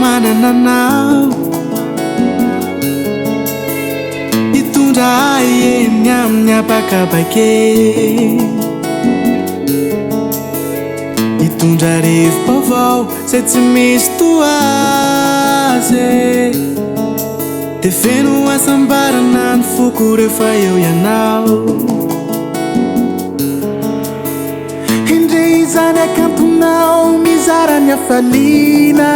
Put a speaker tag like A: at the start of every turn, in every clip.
A: manananao itondra eny amin'ny apakabake itondra rivo-baovao zay tsy misy toazy de feno asambarana ny foko rehefa eo ianao indre izany akantonao mizara ny afaliana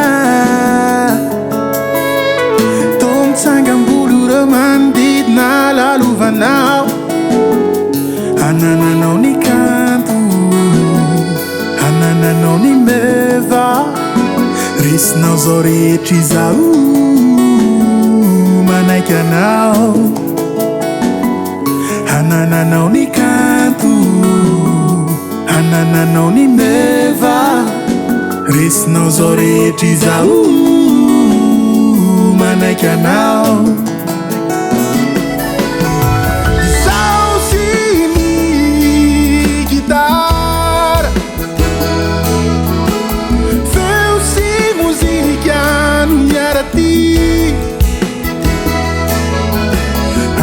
A: tomitsangam-bolo reo manodidina lalovanao anananao ny kanto anananao ny meva risinao zao rehetra izao manaiky anao anananao ny kanto anananao ny meva risinao zao rehetra izao manaiky anao izao sy ny gitara feo sy mozika no miaraty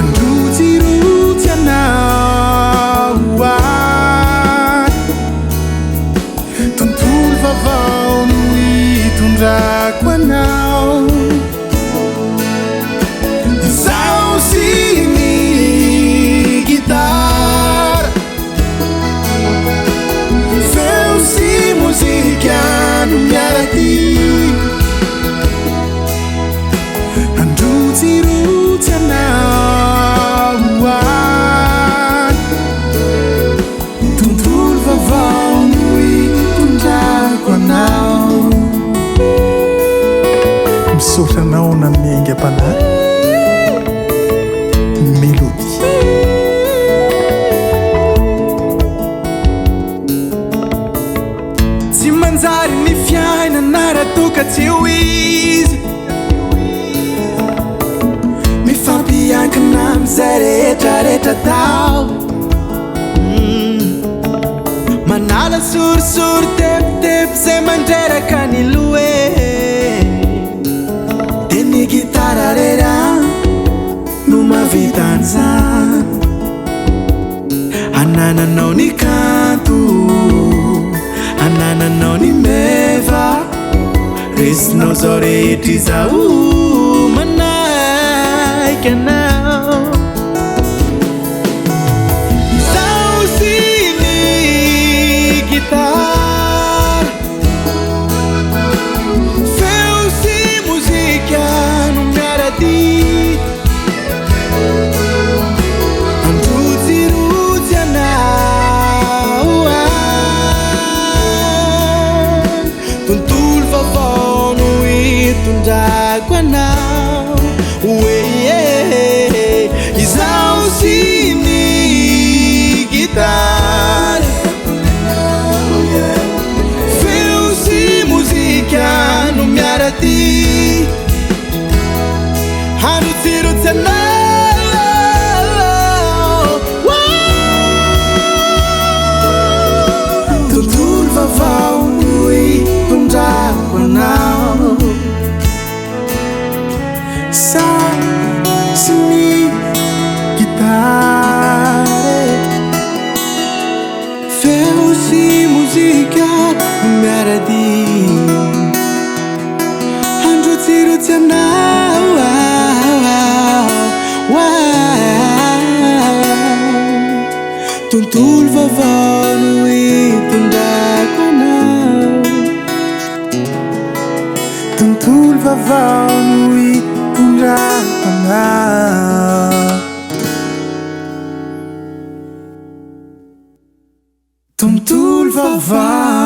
A: androtsirotsy anao tontolo vaovao no hitondrako anao izao sy ny gitara feo sy mozika no miaraty androtsirotsy anao tontolo vaovao no hitondrako anao misaotra anao namiainga apanahy melody tsy manjary ny fiainana raha toka tsy ho izy mifampiankina amizay rehetrarehetra tao manala sorisory tepitepy zay mandreraka ny loe de ny gitara rera no mavita an'izany anananao ny kanto anananao ny meva risinao zao rehetra izao manaiky anao izao sy ny gitara feo sy mozika no miaraty androtsirotsy anao tontolo vaovao no hitondrako anao oe izao sy ny gitara feo sy mozika no miaraty androtsirotsy anao tontolo vaovao no hitondrako anao sy ny gitara feo sy mozika no miaraty androtsirotsy anao tontolo vaovao no hitondrako anao tontolo vaovao no hitondrako anao tontolo vaovao